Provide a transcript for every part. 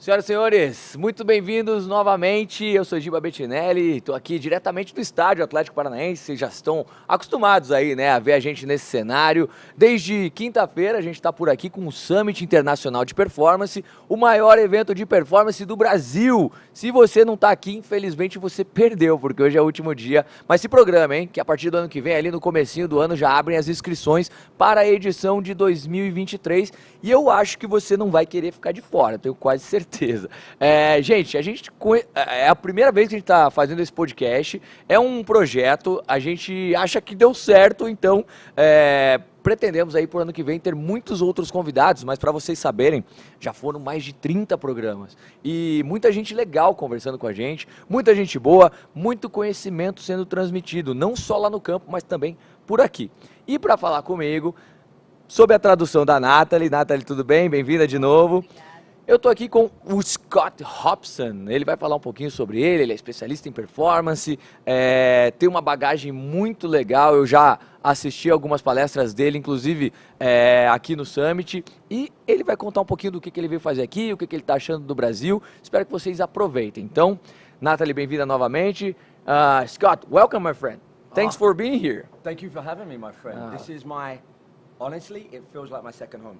Senhoras e senhores, muito bem-vindos novamente. Eu sou Giba Bettinelli, estou aqui diretamente do estádio Atlético Paranaense. Vocês já estão acostumados aí, né, a ver a gente nesse cenário. Desde quinta-feira a gente está por aqui com o Summit Internacional de Performance, o maior evento de performance do Brasil. Se você não está aqui, infelizmente você perdeu, porque hoje é o último dia. Mas se programa, hein, que a partir do ano que vem, ali no comecinho do ano, já abrem as inscrições para a edição de 2023. E eu acho que você não vai querer ficar de fora, tenho quase certeza. Gente, é a primeira vez que a gente está fazendo esse podcast, é um projeto, a gente acha que deu certo, então pretendemos aí por ano que vem ter muitos outros convidados, mas para vocês saberem, já foram mais de 30 programas e muita gente legal conversando com a gente, muita gente boa, muito conhecimento sendo transmitido, não só lá no campo, mas também por aqui. E para falar comigo, sob a tradução da Nathalie. Nathalie, tudo bem? Bem-vinda de novo. Obrigada. Eu tô aqui com o Scott Hopson, ele vai falar um pouquinho sobre ele é especialista em performance, tem uma bagagem muito legal, eu já assisti algumas palestras dele, inclusive aqui no Summit, e ele vai contar um pouquinho do que ele veio fazer aqui, o que ele está achando do Brasil, espero que vocês aproveitem. Então, Nathalie, bem-vinda novamente. Scott, welcome, my friend. Thanks for being here. Thank you for having me, my friend. This is honestly, it feels like my second home.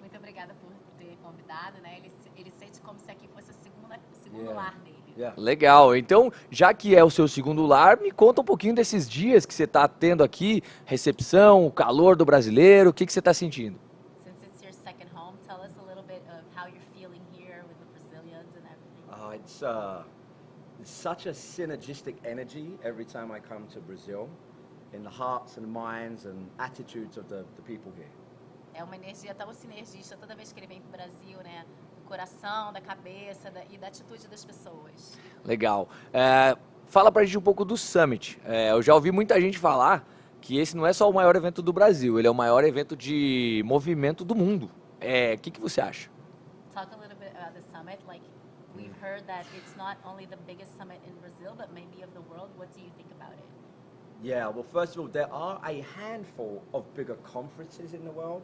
Muito obrigada por ter convidado, né? Ele sente como se aqui fosse o segundo lar dele. Yeah. Legal, então, já que é o seu segundo lar, me conta um pouquinho desses dias que você está tendo aqui, recepção, o calor do brasileiro, o que você está sentindo? Since it's your second home, tell us a little bit of how you're feeling here with the Brazilians and everything. It's such a synergistic energy every time I come to Brazil, in the hearts and minds and attitudes of the people here. É uma energia tão sinergista toda vez que ele vem para o Brasil, né? Do coração, da cabeça e da atitude das pessoas. Legal. Fala pra gente um pouco do Summit. Eu já ouvi muita gente falar que esse não é só o maior evento do Brasil, ele é o maior evento de movimento do mundo. O que você acha? Talk a little bit about the summit. Like, we've heard that it's not only the biggest summit in Brazil, but maybe of the world. What do you think about it? Yeah, well, first of all, there are a handful of bigger conferences in the world,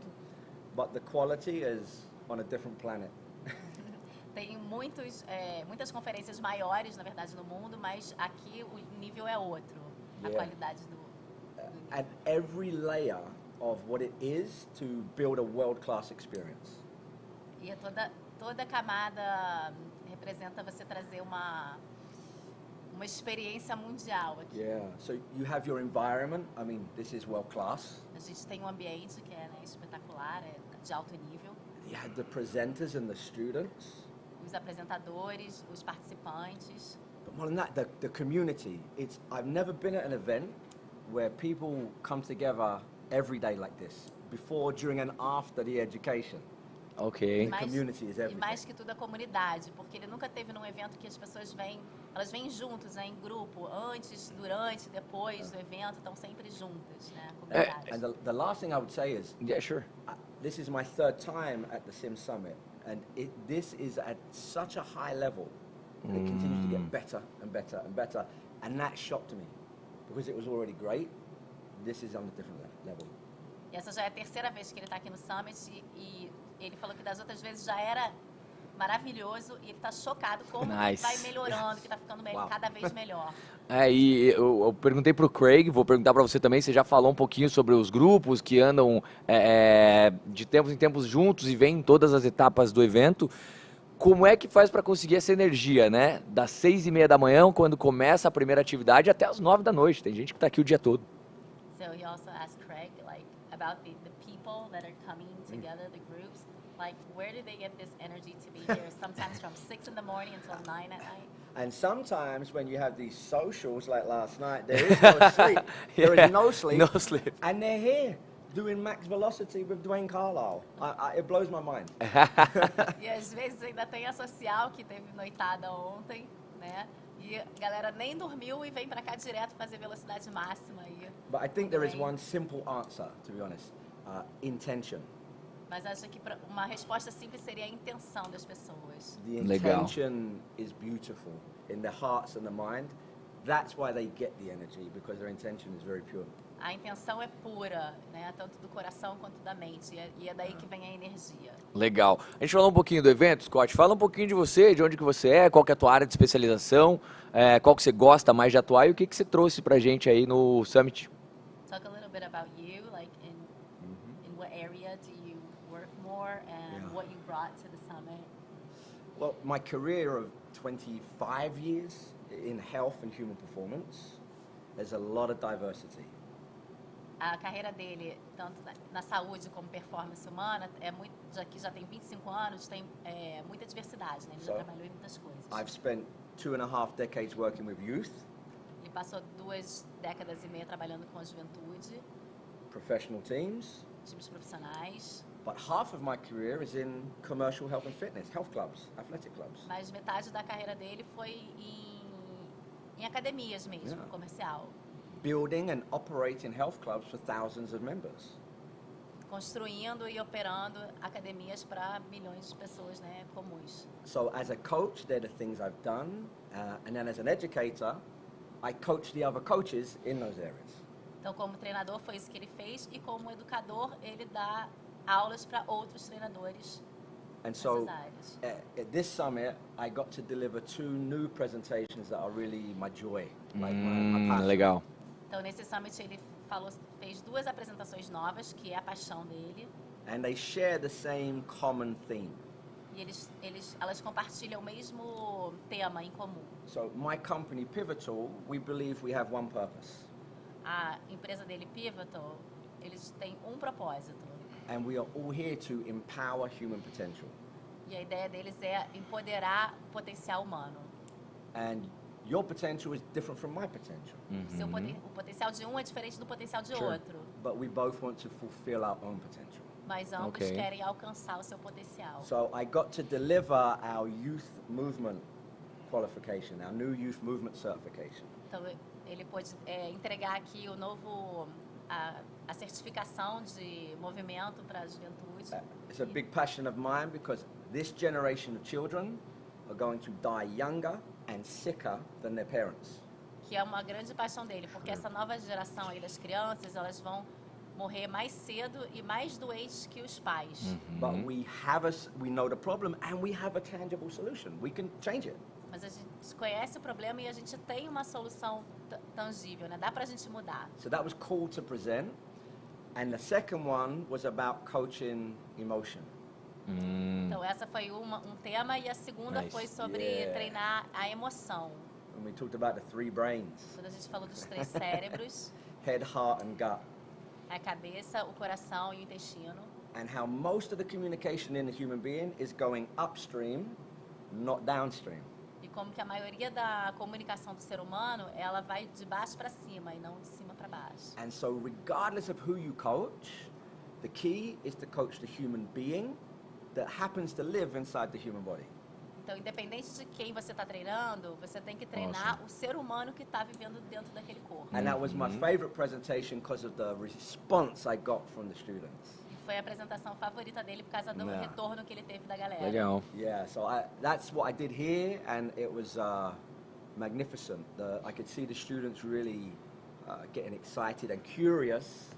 but the quality is on a different planet. Tem muitas conferências maiores, na verdade, no mundo, mas aqui o nível é outro, a qualidade do And every layer of what it is to build a world-class experience. E toda camada representa você trazer uma experiência mundial aqui. Yeah, so you have your environment. I mean, this is world-class. A gente tem um ambiente que é, né, espetacular, de alto nível. You had the presenters and the students. Os apresentadores, os participantes. But more than that, the community. I've never been at an event where people come together every day like this, before, during, and after the education. Ok. Community is E everything. mais que tudo a comunidade, porque ele nunca teve num evento que as pessoas elas vêm juntos, né, em grupo, antes, durante, depois do evento, estão sempre juntas, né, a comunidade. And the last thing I would say is, Yeah, sure. this is my third time at the Sim Summit, and this is at such a high level, and it continues to get better and better and better, and that shocked me, because it was already great. This is on a different level. E essa já é a terceira vez que ele está aqui no Summit e ele falou que das outras vezes já era maravilhoso e ele está chocado como Nice. vai melhorando, que está ficando Wow. cada vez melhor. E eu perguntei pro Craig, vou perguntar para você também, você já falou um pouquinho sobre os grupos que andam de tempos em tempos juntos e vêm em todas as etapas do evento. Como é que faz para conseguir essa energia, né? Das 6:30 da manhã, quando começa a primeira atividade, até as 9 da noite. Tem gente que está aqui o dia todo. So he also asked Craig about the people that are coming together, the groups. Where do they get this energy to be here? Sometimes from 6 in the morning until 9 at night. And sometimes when you have these socials like last night, there is no sleep. There is no sleep. No sleep. And they're here doing max velocity with Dwayne Carlisle. It blows my mind. E às vezes ainda tem a social que teve noitada ontem, né? E a galera nem dormiu e vem pra cá direto fazer velocidade máxima aí. But I think there is one simple answer, to be honest. Intention. Mas acho que uma resposta simples seria a intenção das pessoas. The Legal. intention is beautiful. In their hearts and the mind, that's why they get the energy, because their intention is very pure. A intenção é pura, né? Tanto do coração quanto da mente. E é daí que vem a energia. Legal. A gente falou um pouquinho do evento, Scott. Fala um pouquinho de você, de onde que você é, qual que é a tua área de especialização, qual que você gosta mais de atuar e o que que você trouxe pra gente aí no Summit. Talk a little bit about you, like in what area do you work more and Yeah. what you brought to the summit. Well, my career of 25 years in health and human performance, there's a lot of diversity. A carreira dele, tanto na saúde como performance humana, já tem 25 anos, tem muita diversidade, né? Ele já trabalhou em muitas coisas. I've spent 2.5 decades working with youth, Ele passou 2 décadas e meia trabalhando com a juventude, professional teams, times profissionais, but half of my career is in commercial health and fitness, health clubs, athletic clubs. mas metade da carreira dele foi em academias mesmo, Yeah. comercial. Building and operating health clubs for thousands of members. Construindo e operando academias para milhões de pessoas, né, comuns. So as a coach, they're the things I've done, and then as an educator, I coach the other coaches in those areas. Então, como treinador, foi isso que ele fez, e como educador, ele dá aulas para outros treinadores And nessas so áreas. at this summit, I got to deliver 2 new presentations that are really my joy, like my passion. Legal. Então, nesse summit, ele fez 2 apresentações novas, que é a paixão dele, And they share the same common theme. e elas compartilham o mesmo tema em comum. So my company, Pivotal, we believe we have one purpose, A empresa dele, Pivotal, eles têm um propósito. and we are all here to empower human potential. E a ideia deles é empoderar o potencial humano. And your potential is different from my potential. O potencial de um é diferente do potencial de Sure. outro. But we both want to fulfill our own potential. Mas ambos Ok. querem alcançar o seu potencial. So I got to deliver our youth movement qualification, our new youth movement certification. Então, ele pôde entregar aqui a certificação de movimento para a juventude. It's a big passion of mine because this generation of children are going to die younger and sicker than their parents. Que é uma grande paixão dele, porque essa nova geração aí das crianças, elas vão morrer mais cedo e mais doentes que os pais. But we know the problem and we have a tangible solution. We can change it. Mas a gente conhece o problema e a gente tem uma solução tangível, né? Dá pra gente mudar. So that was cool to present. And the second one was about coaching emotion. Então essa foi um tema, e a segunda Nice. foi sobre Yeah. treinar a emoção. And we talked about the 3 brains, Quando a gente falou dos 3 cérebros, head, heart, and gut. a cabeça, o coração e o intestino. And how most of the communication in the human being is going upstream, not downstream. E como que a maioria da comunicação do ser humano, ela vai de baixo para cima e não de cima para baixo. And so regardless of who you coach, the key is to coach the human being that happens to live inside the human body. Então, independente de quem você está treinando, você tem que treinar o ser humano que está vivendo dentro daquele corpo. And that was my favorite presentation because of the response I got from the students. E foi a apresentação favorita dele por causa do Yeah. retorno que ele teve da galera. Legal. Yeah, so that's what I did here, and it was magnificent. I could see the students really getting excited and curious.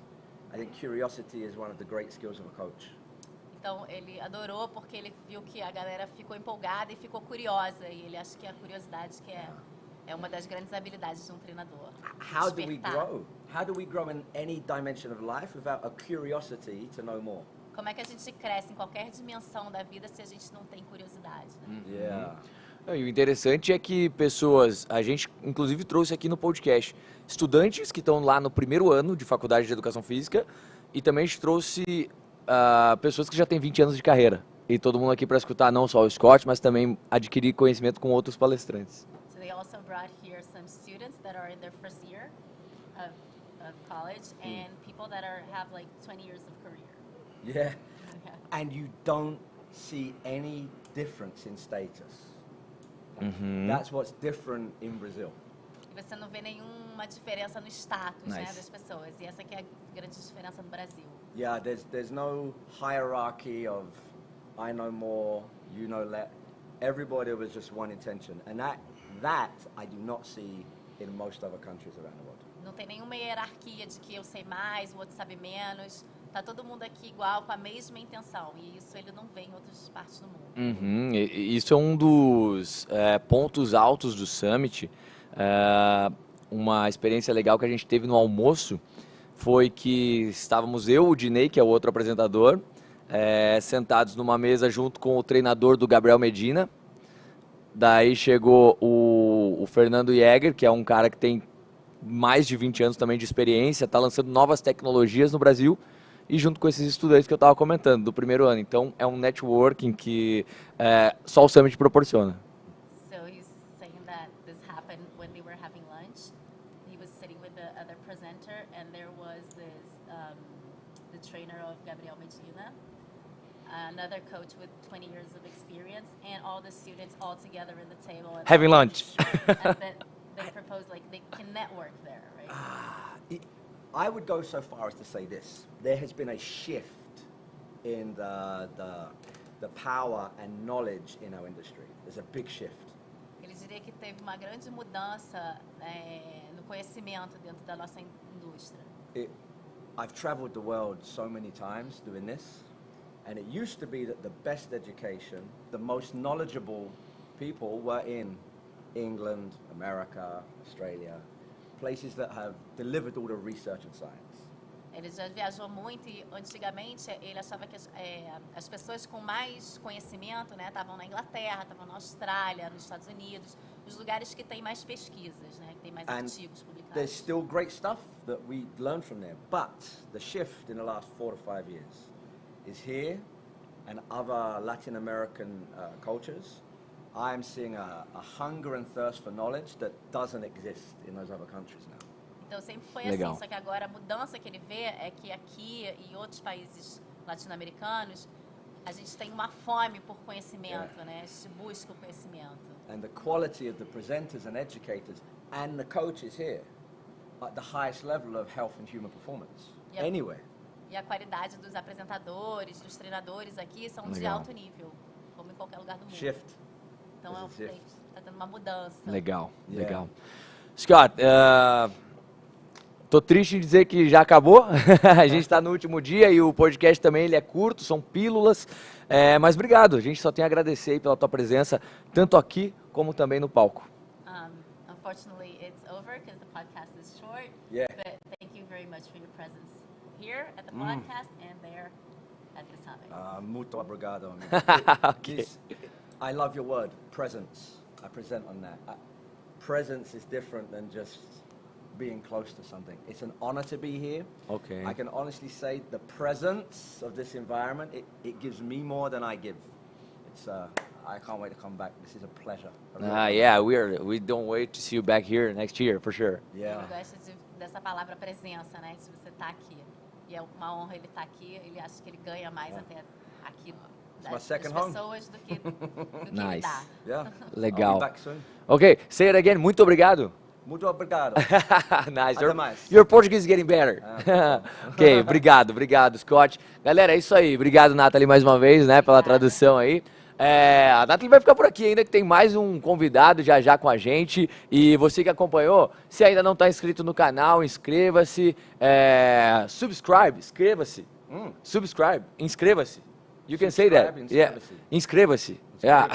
I think curiosity is one of the great skills of a coach. Então, ele adorou porque ele viu que a galera ficou empolgada e ficou curiosa. E ele acha que a curiosidade que é uma das grandes habilidades de um treinador. How do we Despertar. grow? How do we grow in any dimension of life without a curiosity to know more? Como é que a gente cresce em qualquer dimensão da vida se a gente não tem curiosidade, né? Yeah. Não, e o interessante é que a gente inclusive trouxe aqui no podcast estudantes que estão lá no primeiro ano de faculdade de educação física, e também a gente trouxe pessoas que já têm 20 anos de carreira. E todo mundo aqui para escutar não só o Scott, mas também adquirir conhecimento com outros palestrantes. So they also brought here some students that are in their first year of college and people that have like 20 years of career. Yeah. Yeah. And you don't see any difference in status. That's what's different in Brazil. E você não vê nenhuma diferença no status, né, Nice. das pessoas. E essa que é a grande diferença no Brasil. Yeah, there's no hierarchy of I know more, you know less. Everybody was just one intention, and that I do not see in most other countries around the world. Não tem nenhuma hierarquia de que eu sei mais, o outro sabe menos. Tá todo mundo aqui igual, com a mesma intenção. E isso ele não vê em outras partes do mundo. Uhum, isso é um dos pontos altos do Summit. Uma experiência legal que a gente teve no almoço foi que estávamos eu, o Dinei, que é o outro apresentador, sentados numa mesa junto com o treinador do Gabriel Medina. Daí chegou o Fernando Jäger, que é um cara que tem mais de 20 anos também de experiência, está lançando novas tecnologias no Brasil, e junto com esses estudantes que eu estava comentando, do primeiro ano. Então, é um networking que só o Summit proporciona. So he's saying that this happened when they were having lunch. He was sitting with the other presenter, and there was the trainer of Gabriel Medina, another coach with 20 years of experience, and all the students all together in the table. And Having lunch. and then they proposed like they can network there, right? I would go so far as to say this. There has been a shift in the power and knowledge in our industry. There's a big shift. Ele diria que teve uma grande mudança no conhecimento dentro da nossa indústria. I've traveled the world so many times doing this, and it used to be that the best education, the most knowledgeable people were in England, America, Australia, places that have delivered all the research and science. Ele já viajou muito e antigamente ele achava que as pessoas com mais conhecimento, né, estavam na Inglaterra, estavam na Austrália, nos Estados Unidos, os lugares que têm mais pesquisas, né, que têm mais artigos publicados. There's still great stuff that we learn from there, but the shift in the last 4 to 5 years is here, and other Latin American cultures. I'm seeing a hunger and thirst for knowledge that doesn't exist in those other countries now. Então sempre foi Legal. assim, só que agora a mudança que ele vê é que aqui e outros países latino-americanos a gente tem uma fome por conhecimento, né? A gente busca o conhecimento. And the quality of the presenters and educators and the coaches here at the highest level of health and human performance. Yep. Anywhere. E a qualidade dos apresentadores, dos treinadores aqui são de Legal. alto nível, como em qualquer lugar do mundo. Shift. Então There's a shift. está tendo uma mudança. Legal, Yeah. legal. Scott, tô triste em dizer que já acabou. A gente está no último dia e o podcast também ele é curto, são pílulas. Mas obrigado, a gente só tem a agradecer aí pela tua presença, tanto aqui como também no palco. Unfortunately, it's over because the podcast is short. Yeah. But thank you very much for your presence here at the podcast and there at the summit. Muito obrigado. Okay. I love your word, presence. I present on that. Presence is different than just being close to something. It's an honor to be here. Okay. I can honestly say the presence of this environment, it gives me more than I give. It's I can't wait to come back. This is a pleasure. Yeah, we don't wait to see you back here next year for sure. Yeah. Ele gosta dessa palavra presença, né? De você estar aqui. E é uma honra ele estar aqui. Ele acha que ele ganha mais até aqui my das second home. pessoas do que ele Nice. dá. Yeah. Legal. I'll be back soon. Okay, say it again. Muito obrigado. Muito obrigado. Nice. Até mais. Your Portuguese is getting better. Ok, obrigado, Scott. Galera, é isso aí. Obrigado, Nathalie, mais uma vez, né, pela tradução aí. A Nathalie vai ficar por aqui ainda, que tem mais um convidado já com a gente. E você que acompanhou, se ainda não está inscrito no canal, inscreva-se. Subscribe, inscreva-se. Subscribe, inscreva-se. You can say that. Subscribe, Yeah. Inscreva-se. Yeah.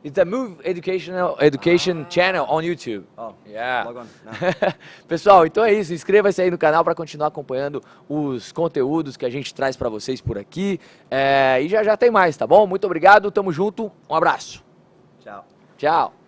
It's a Move Education channel on YouTube. Oh, Yeah. log on now. Pessoal, então é isso. Inscreva-se aí no canal para continuar acompanhando os conteúdos que a gente traz para vocês por aqui. E já tem mais, tá bom? Muito obrigado, tamo junto. Um abraço. Ciao. Tchau.